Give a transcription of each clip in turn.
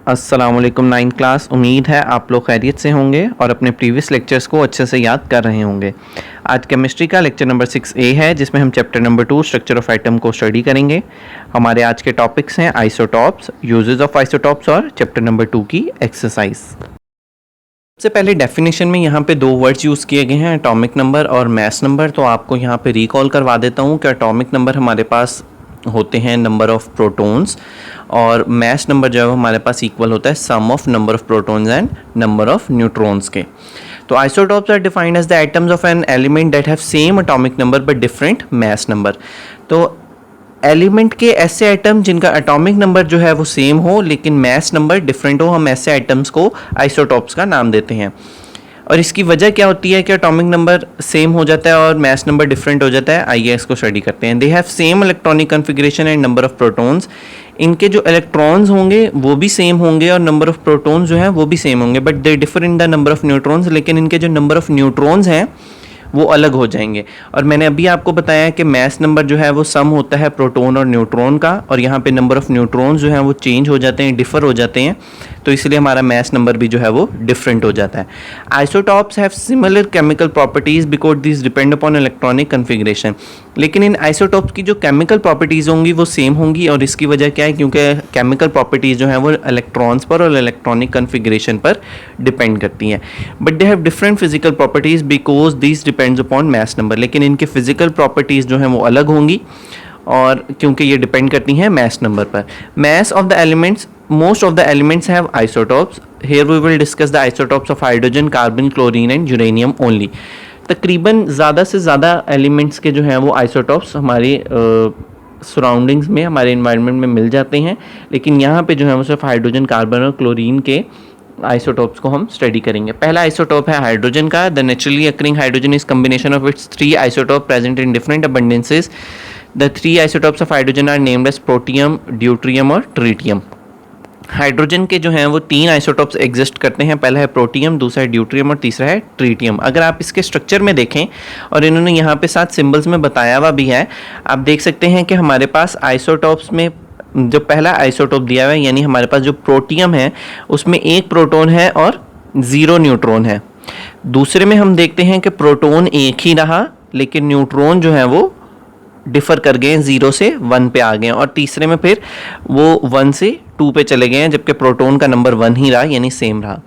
अस्सलाम वालेकुम 9th class. उम्मीद है आप लोग खैरियत से होंगे और अपने प्रीवियस लेक्चर्स को अच्छे से याद कर रहे होंगे। आज केमिस्ट्री का लेक्चर नंबर 6A है, जिसमें हम chapter number 2 structure of atom को स्टडी करेंगे। हमारे आज के टॉपिक्स हैं आइसोटॉप्स, यूजेस ऑफ आइसोटॉप्स और चैप्टर नंबर 2 की एक्सरसाइज। सबसे पहले डेफिनेशन में यहाँ पे दो वर्ड्स यूज़ किए गए हैं, एटॉमिक नंबर और मास नंबर। तो आपको यहाँ पे रिकॉल करवा देता हूँ कि एटॉमिक नंबर हमारे पास होते हैं नंबर ऑफ प्रोटॉन्स और मास नंबर जो है हमारे पास इक्वल होता है sum of number of protons and number of neutrons के। तो isotopes are defined as the atoms of an element that have same atomic number but different mass number. तो element के ऐसे एटम जिनका एटॉमिक नंबर जो है वो same हो लेकिन मास नंबर डिफरेंट हो, हम ऐसे एटम्स को आइसोटॉप्स का नाम देते हैं। और इसकी वजह क्या होती है कि एटॉमिक नंबर सेम हो जाता है और मास नंबर डिफरेंट हो जाता है। आइए इसको स्टडी करते हैं। They have same electronic configuration and number of protons. इनके जो इलेक्ट्रॉन्स होंगे वो भी सेम होंगे और नंबर ऑफ प्रोटॉन्स जो है वो भी सेम होंगे, but they differ in the number of neutrons. लेकिन इनके जो नंबर ऑफ न्यूट्रॉन्स हैं वो अलग हो जाएंगे। और मैंने अभी आपको बताया कि मास नंबर जो है वो सम होता है प्रोटॉन और न्यूट्रॉन का, और यहाँ पे नंबर ऑफ न्यूट्रॉन्स जो हैं वो चेंज हो जाते हैं, डिफर हो जाते हैं, तो इसलिए हमारा मास नंबर भी जो है वो डिफरेंट हो जाता है। Isotopes have similar chemical properties because this depend upon electronic configuration. लेकिन इन आइसोटॉप्स की जो केमिकल प्रॉपर्टीज़ होंगी वो सेम होंगी, और इसकी वजह क्या है, क्योंकि केमिकल प्रॉपर्टीज़ जो हैं वो इलेक्ट्रॉन्स पर और इलेक्ट्रॉनिक कन्फिग्रेशन पर डिपेंड करती हैं। But they have different physical properties because this depends upon mass number. लेकिन इनके फिजिकल प्रॉपर्टीज़ जो हैं वो अलग होंगी और क्योंकि ये डिपेंड करती हैं मास नंबर पर। Mass of the elements, most of the elements have isotopes. Here we will discuss the isotopes of hydrogen, carbon, chlorine and uranium only. तकरीबन ज़्यादा से ज़्यादा एलिमेंट्स के जो हैं वो आइसोटॉप्स हमारे सराउंडिंग्स में, हमारे इन्वायरमेंट में मिल जाते हैं, लेकिन यहाँ पे जो है वो सिर्फ हाइड्रोजन, कार्बन और क्लोरीन के आइसोटॉप्स को हम स्टडी करेंगे। पहला आइसोटॉप है हाइड्रोजन का। The naturally occurring hydrogen is combination of its 3 isotope present in different abundances. The 3 isotopes of hydrogen are named as protium, deuterium और ट्रीटियम। हाइड्रोजन के जो हैं वो 3 आइसोटॉप्स एग्जिस्ट करते हैं। पहला है प्रोटियम, दूसरा है ड्यूट्रियम और तीसरा है ट्रीटियम। अगर आप इसके स्ट्रक्चर में देखें, और इन्होंने यहाँ पे 7 सिंबल्स में बताया हुआ भी है, आप देख सकते हैं कि हमारे पास आइसोटॉप्स में जो पहला आइसोटॉप दिया हुआ है, यानी हमारे पास जो प्रोटियम है उसमें 1 प्रोटॉन है और 0 न्यूट्रॉन है। दूसरे में हम देखते हैं कि प्रोटॉन 1 ही रहा लेकिन न्यूट्रॉन जो है वो डिफर कर गए, 0 से 1 पे आ गए, और तीसरे में फिर वो 1 से 2 पे चले गए हैं, जबकि प्रोटॉन का नंबर 1 ही रहा, यानी सेम रहा।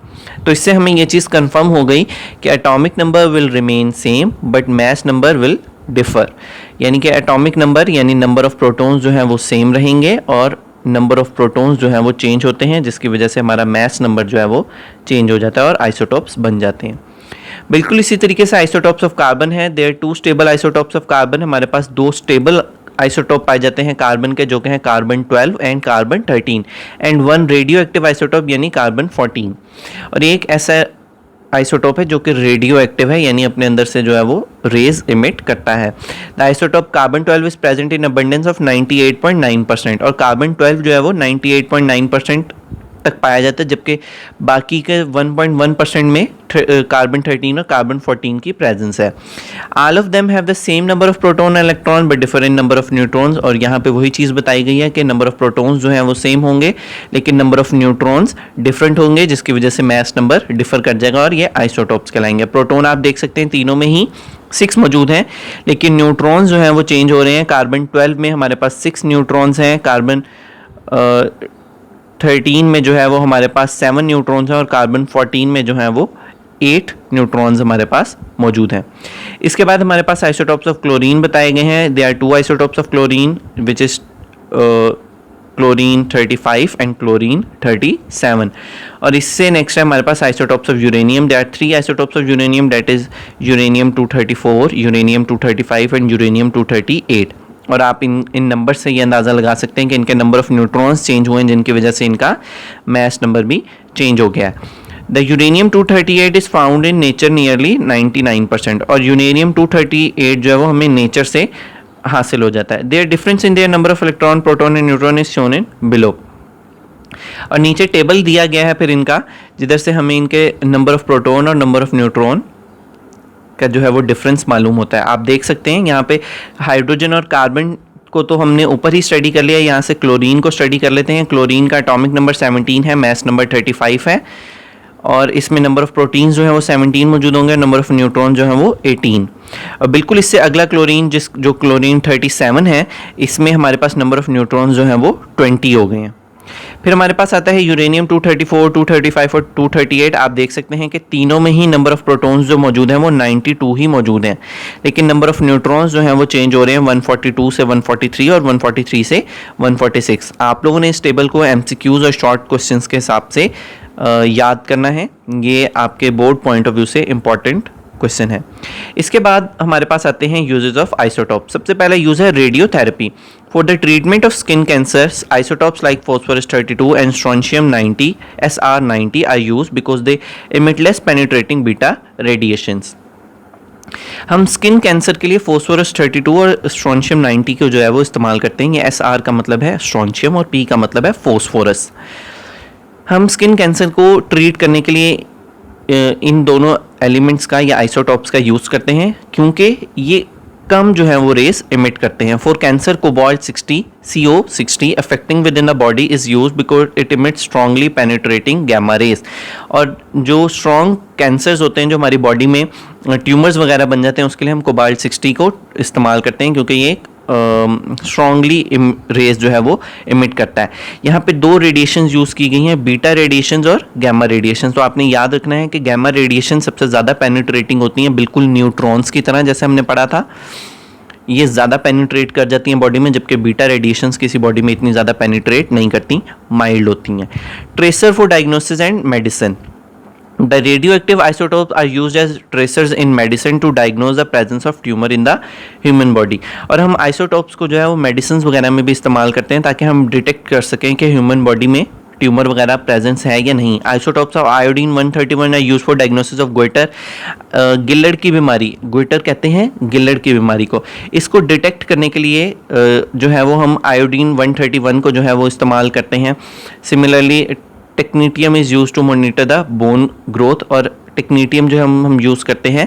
तो इससे हमें ये चीज़ कंफर्म हो गई कि atomic number will remain same but mass number will differ, यानी कि एटॉमिक नंबर यानी नंबर ऑफ प्रोटॉन्स जो हैं वो सेम रहेंगे और नंबर ऑफ प्रोटॉन्स जो हैं वो चेंज होते हैं, जिसकी वजह से हमारा मास नंबर जो है वो चेंज हो जाता है और आइसोटॉप्स बन जाते हैं। बिल्कुल इसी तरीके से आइसोटॉप्स ऑफ कार्बन है। There 2 stable isotopes of carbon. हमारे पास 2 स्टेबल आइसोटॉप पाए जाते हैं कार्बन के, जो कि हैं carbon 12 and carbon 13, and 1 radio active isotope यानी कार्बन 14। और एक ऐसा आइसोटॉप है जो कि रेडियो एक्टिव है, यानी अपने अंदर से जो है वो रेज इमिट करता है। The isotope carbon 12 is present in abundance of 98.9%, और कार्बन 12 जो है वो 98.9% तक पाया जाता है, जबकि बाकी के 1.1% में कार्बन 13 और कार्बन 14 की प्रेजेंस है। All of them have the same number of proton and electron but differ in number of neutrons. और यहाँ पे वही चीज़ बताई गई है कि नंबर ऑफ प्रोटॉन्स जो हैं वो सेम होंगे लेकिन नंबर ऑफ न्यूट्रॉन्स डिफरेंट होंगे, जिसकी वजह से मास नंबर डिफर कर जाएगा और ये आइसोटॉप्स कहलाएंगे। प्रोटॉन आप देख सकते हैं तीनों में ही 6 मौजूद हैं, लेकिन न्यूट्रॉन्स जो हैं वो चेंज हो रहे हैं। कार्बन 12 में हमारे पास 6 न्यूट्रॉन्स हैं, कार्बन 13 में जो है वो हमारे पास 7 न्यूट्रॉन्स हैं, और कार्बन 14 में जो है वो 8 न्यूट्रॉन्स हमारे पास मौजूद हैं। इसके बाद हमारे पास आइसोटॉप्स ऑफ क्लोरीन बताए गए हैं। They are 2 isotopes of chlorine which is chlorine 35 and chlorine 37। और इससे नेक्स्ट है हमारे पास isotopes of uranium. They are 3 isotopes of uranium, that is uranium 234, uranium 235 and uranium 238। और आप इन नंबर से ये अंदाज़ा लगा सकते हैं कि इनके नंबर ऑफ न्यूट्रॉन्स चेंज हुए हैं, जिनकी वजह से इनका मास नंबर भी चेंज हो गया है। The uranium 238 is found in nature nearly 99%, और यूरेनियम 238 जो है वो हमें नेचर से हासिल हो जाता है। There difference in their number of electron, proton and neutron is shown in below. और नीचे टेबल दिया गया है फिर इनका, जिधर से हमें इनके नंबर ऑफ प्रोटॉन और नंबर ऑफ न्यूट्रॉन का जो है वो डिफरेंस मालूम होता है। आप देख सकते हैं यहाँ पे हाइड्रोजन और कार्बन को तो हमने ऊपर ही स्टडी कर लिया, यहाँ से क्लोरीन को स्टडी कर लेते हैं। क्लोरीन का एटॉमिक नंबर 17 है, मास नंबर 35 है, और इसमें नंबर ऑफ प्रोटीन्स जो है वो 17 मौजूद होंगे, नंबर ऑफ न्यूट्रॉन जो है वो 18। और बिल्कुल इससे अगला क्लोरीन जो क्लोरीन 37 है, इसमें हमारे पास नंबर ऑफ न्यूट्रॉन जो है वो 20 हो गए हैं। फिर हमारे पास आता है यूरेनियम 234, 235 और 238। आप देख सकते हैं कि तीनों में ही नंबर ऑफ प्रोटॉन्स जो मौजूद हैं वो 92 ही मौजूद हैं, लेकिन नंबर ऑफ न्यूट्रॉन्स जो हैं वो चेंज हो रहे हैं 142 से 143 और 143 से 146। आप लोगों ने इस टेबल को MCQs और शॉर्ट क्वेश्चंस के हिसाब से याद करना है, ये आपके बोर्ड पॉइंट ऑफ व्यू से इंपॉर्टेंट क्वेश्चन है। इसके बाद हमारे पास आते हैं यूजेस ऑफ आइसोटॉप। सबसे पहला यूज है radiotherapy. For the treatment of skin cancers, isotopes like phosphorus 32 and strontium 90 SR90 are used because they emit less penetrating beta radiations. हम स्किन कैंसर के लिए फॉस्फोरस 32 और स्ट्रोंशियम 90 को जो है वो इस्तेमाल करते हैं। ये SR का मतलब है स्ट्रोंशियम और P का मतलब है फॉस्फोरस। हम स्किन कैंसर को ट्रीट करने के लिए इन दोनों एलिमेंट्स का या आइसोटॉप्स का यूज़ करते हैं, क्योंकि ये कम जो है वो रेस इमिट करते हैं। For cancer cobalt 60 CO60 affecting within the body is use because it emit strongly penetrating gamma rays. और जो स्ट्रॉन्ग कैंसर्स होते हैं, जो हमारी बॉडी में ट्यूमर्स वगैरह बन जाते हैं, उसके लिए हम कोबाल्ट 60 को इस्तेमाल करते हैं, क्योंकि ये स्ट्रांगली रेज जो है वो इमिट करता है। यहाँ पे दो रेडिएशंस यूज़ की गई हैं, बीटा रेडिएशंस और गैमा रेडिएशंस। तो आपने याद रखना है कि गैमा रेडिएशन सबसे ज़्यादा पेनिट्रेटिंग होती हैं, बिल्कुल न्यूट्रॉन्स की तरह, जैसे हमने पढ़ा था, ये ज़्यादा पेनिट्रेट कर जाती हैं बॉडी में, जबकि बीटा रेडिएशंस किसी बॉडी में इतनी ज़्यादा पेनिट्रेट नहीं करती, माइल्ड होती हैं। Tracer for diagnosis and medicine. The radioactive isotopes are used as tracers in medicine to diagnose the presence of tumor in the human body। और हम isotopes को जो है वो मेडिसिन वगैरह में भी इस्तेमाल करते हैं, ताकि हम डिटेक्ट कर सकें कि ह्यूमन बॉडी में ट्यूमर वगैरह प्रेजेंस है या नहीं। Isotopes of iodine 131 are use for diagnosis of goitre. गिल्लर्ड की बीमारी, गोइटर कहते हैं गिल्लर्ड की बीमारी को, इसको डिटेक्ट करने के लिए जो है वो हम आयोडीन 131 को जो है वो इस्तेमाल करते हैं। Similarly technetium is use to monitor the bone growth. और टेक्नीटियम जो हम यूज़ करते हैं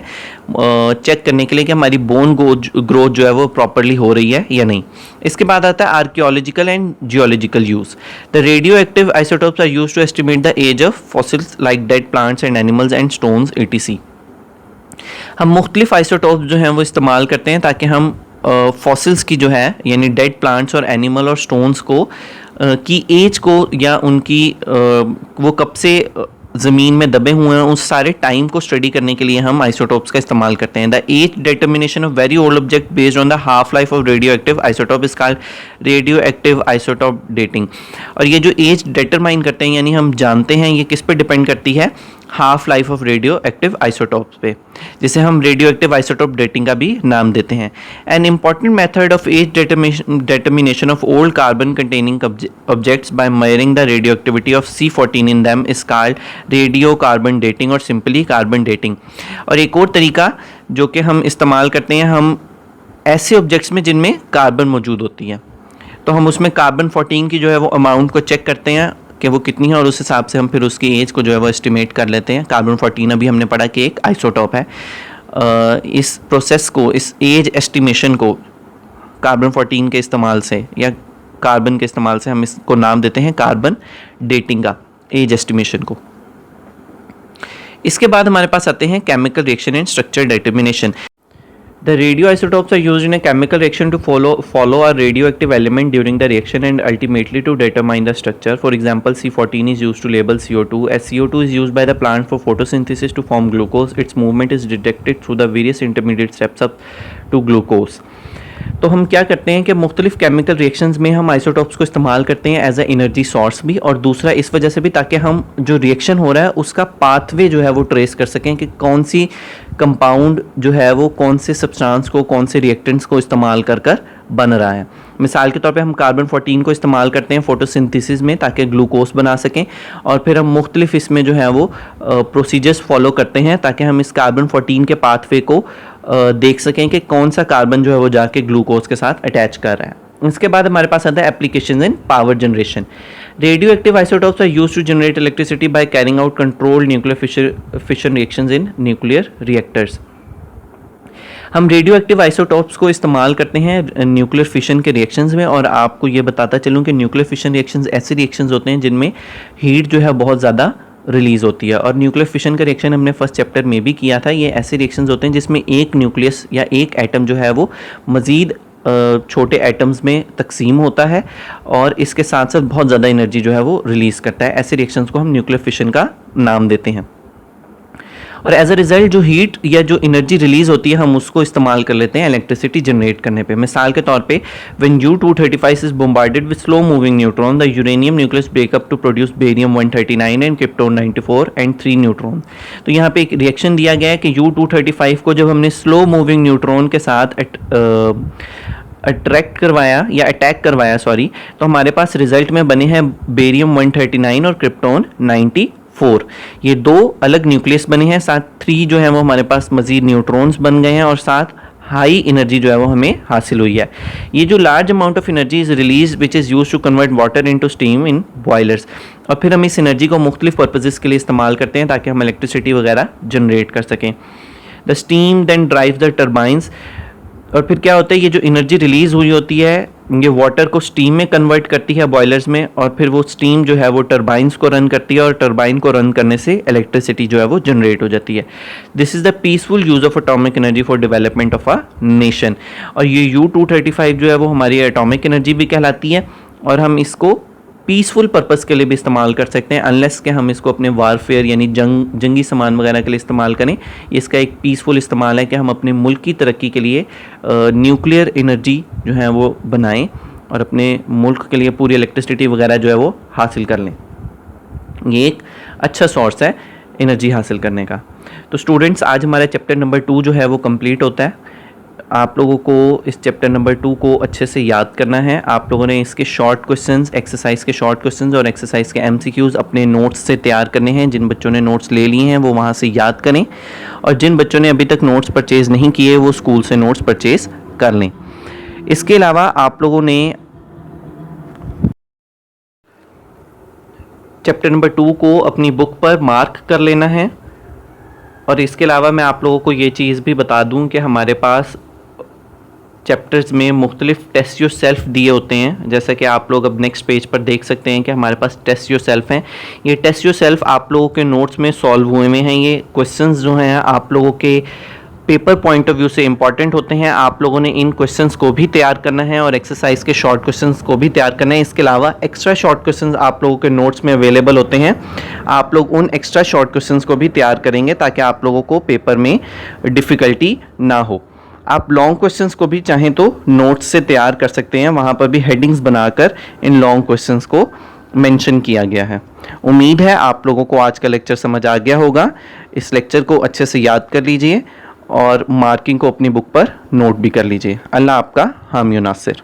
चेक करने के लिए कि हमारी बोन ग्रोथ जो है वो प्रॉपरली हो रही है या नहीं। इसके बाद आता है archaeological and geological use. The radioactive isotopes are use to estimate the age of fossils like dead plants and animals and stones etc। हम मुख्तलिफ आइसोटॉप्स जो हैं वो इस्तेमाल करते हैं ताकि हम फॉसिल्स की जो है, यानी डेड प्लांट्स और एनिमल और स्टोन्स को की एज को या उनकी वो कब से ज़मीन में दबे हुए हैं, उस सारे टाइम को स्टडी करने के लिए हम आइसोटॉप्स का इस्तेमाल करते हैं। The age determination of very old object based on the half life of radioactive isotope is called radioactive isotope dating. और ये जो एज डिटरमाइन करते हैं, यानी हम जानते हैं ये किस पे डिपेंड करती है, half life of radioactive isotopes पे, जिसे हम रेडियो एक्टिव आइसोटॉप डेटिंग का भी नाम देते हैं। An important method of age determination of old carbon containing objects by measuring the radioactivity of C14 in them is called radiocarbon dating और simply carbon dating। और एक और तरीका जो कि हम इस्तेमाल करते हैं, हम ऐसे ऑब्जेक्ट्स में जिनमें कार्बन मौजूद होती है, तो हम उसमें कार्बन 14 की जो है वो अमाउंट को चेक करते हैं कि वो कितनी है, और उस हिसाब से हम फिर उसकी एज को जो है वो एस्टिमेट कर लेते हैं। कार्बन 14 अभी हमने पढ़ा कि एक आइसोटॉप है। इस प्रोसेस को, इस एज एस्टिमेशन को कार्बन 14 के इस्तेमाल से या कार्बन के इस्तेमाल से हम इसको नाम देते हैं कार्बन डेटिंग का, एज एस्टिमेशन को। इसके बाद हमारे पास आते हैं chemical reaction and structure determination. The radioisotopes are used in a chemical reaction to follow a radioactive element during the reaction and ultimately to determine the structure. For example, C14 is used to label CO2 as CO2 is used by the plant for photosynthesis to form glucose. Its movement is detected through the various intermediate steps up to glucose. तो हम क्या करते हैं कि मुख्तलिफ chemical reactions में हम isotopes को इस्तेमाल करते हैं एज अ एनर्जी सोर्स भी, और दूसरा इस वजह से भी ताकि हम जो रिएक्शन हो रहा है उसका पाथवे जो है वो ट्रेस कर सकें कि कौन सी कंपाउंड जो है वो कौन से सब्सटेंस को, कौन से रिएक्टेंट्स को इस्तेमाल कर कर बन रहा है। मिसाल के तौर पे हम कार्बन 14 को इस्तेमाल करते हैं फोटोसिंथेसिस में ताकि ग्लूकोज बना सकें, और फिर हम मुख्तलिफ इसमें जो है वो प्रोसीजर्स फॉलो करते हैं ताकि हम इस कार्बन 14 के पाथवे को देख सकें कि कौन सा कार्बन जो है वो जाके ग्लूकोज के साथ अटैच कर रहा है। इसके बाद हमारे पास आता है application in power generation. Radioactive isotopes are used to generate electricity by carrying out controlled nuclear fission reactions in nuclear reactors. हम रेडियो एक्टिव आइसोटॉप्स को इस्तेमाल करते हैं न्यूक्लियर फिशन के रिएक्शंस में, और आपको ये बताता चलूँ कि न्यूक्लियर फिशन रिएक्शंस ऐसे रिएक्शंस होते हैं जिनमें हीट जो है बहुत ज़्यादा रिलीज़ होती है। और न्यूक्लियर फिशन का रिएक्शन हमने फर्स्ट चैप्टर में भी किया था। ये ऐसे रिएक्शंस होते हैं जिसमें एक न्यूक्लियस या एक एटम जो है वो मज़ीद छोटे एटम्स में तकसीम होता है और इसके साथ साथ बहुत ज़्यादा एनर्जी जो है वो रिलीज़ करता है। ऐसे रिएक्शंस को हम न्यूक्लियर फिशन का नाम देते हैं। और एज अ रिजल्ट जो हीट या जो एनर्जी रिलीज होती है हम उसको इस्तेमाल कर लेते हैं इलेक्ट्रिसिटी जनरेट करने पे। मिसाल के तौर पे when U-235 is bombarded with slow moving neutron, the uranium nucleus break up to produce barium 139 and krypton 94 and 3 neutron. तो यहाँ पे एक रिएक्शन दिया गया है कि U-235 को जब हमने स्लो मूविंग न्यूट्रॉन के साथ अट्रैक्ट करवाया या अटैक करवाया तो हमारे पास रिजल्ट में बने हैं बेरियम 139 और क्रिप्टोन 94। ये दो अलग न्यूक्लियस बने हैं, साथ 3 जो है वो हमारे पास मजीद न्यूट्रॉन्स बन गए हैं और साथ हाई एनर्जी जो है वो हमें हासिल हुई है। ये जो large amount of energy is release which is use to convert water into steam in boilers. और फिर हम इस एनर्जी को मुख्तलिफ पर्पजेज़ के लिए इस्तेमाल करते हैं ताकि हम इलेक्ट्रिसिटी वगैरह जनरेट कर सकें। The steam then drive the turbines. और फिर क्या होता है, ये जो एनर्जी रिलीज़ हुई होती है ये वाटर को स्टीम में कन्वर्ट करती है बॉयलर्स में, और फिर वो स्टीम जो है वो टर्बाइंस को रन करती है और टर्बाइन को रन करने से इलेक्ट्रिसिटी जो है वो जनरेट हो जाती है। This is the peaceful use of atomic energy for development of a nation. और ये U-235 जो है वो हमारी एटॉमिक एनर्जी भी कहलाती है और हम इसको पीसफुल पर्पस के लिए भी इस्तेमाल कर सकते हैं, अनलेस के हम इसको अपने वारफेयर यानी जंगी सामान वगैरह के लिए इस्तेमाल करें। इसका एक पीसफुल इस्तेमाल है कि हम अपने मुल्क की तरक्की के लिए न्यूक्लियर एनर्जी जो है वो बनाएं और अपने मुल्क के लिए पूरी इलेक्ट्रिसिटी वगैरह जो है वो हासिल कर लें। ये एक अच्छा सोर्स है एनर्जी हासिल करने का। तो स्टूडेंट्स, आज हमारा चैप्टर नंबर 2 जो है वो कंप्लीट होता है। आप लोगों को इस चैप्टर नंबर 2 को अच्छे से याद करना है। आप लोगों ने इसके शॉर्ट क्वेश्चंस, एक्सरसाइज के शॉर्ट क्वेश्चंस और एक्सरसाइज के MCQs अपने नोट्स से तैयार करने हैं। जिन बच्चों ने नोट्स ले लिए हैं वो वहाँ से याद करें, और जिन बच्चों ने अभी तक नोट्स परचेज़ नहीं किए वो स्कूल से नोट्स परचेज़ कर लें। इसके अलावा आप लोगों ने चैप्टर नंबर 2 को अपनी बुक पर मार्क कर लेना है। और इसके अलावा मैं आप लोगों को ये चीज़ भी बता दूं कि हमारे पास चैप्टर्स में मुख्तलिफ टेस्ट योर सेल्फ दिए होते हैं, जैसा कि आप लोग अब नेक्स्ट पेज पर देख सकते हैं कि हमारे पास टेस्ट योर सेल्फ हैं। ये टेस्ट योर सेल्फ आप लोगों के नोट्स में सॉल्व हुए में हैं। ये क्वेश्चंस जो हैं आप लोगों के पेपर पॉइंट ऑफ व्यू से इंपॉर्टेंट होते हैं। आप लोगों ने इन क्वेश्चंस को भी तैयार करना है और एक्सरसाइज के शॉर्ट क्वेश्चंस को भी तैयार करना है। इसके अलावा एक्स्ट्रा शॉर्ट क्वेश्चंस आप लोगों के नोट्स में अवेलेबल होते हैं। आप लोग उन एक्स्ट्रा शॉर्ट क्वेश्चंस को भी तैयार करेंगे ताकि आप लोगों को पेपर में डिफ़िकल्टी ना हो। आप लॉन्ग क्वेश्चंस को भी चाहें तो नोट्स से तैयार कर सकते हैं, वहाँ पर भी हेडिंग्स बनाकर इन लॉन्ग क्वेश्चंस को मेंशन किया गया है। उम्मीद है आप लोगों को आज का लेक्चर समझ आ गया होगा। इस लेक्चर को अच्छे से याद कर लीजिए और मार्किंग को अपनी बुक पर नोट भी कर लीजिए। अल्लाह आपका हामी नासिर।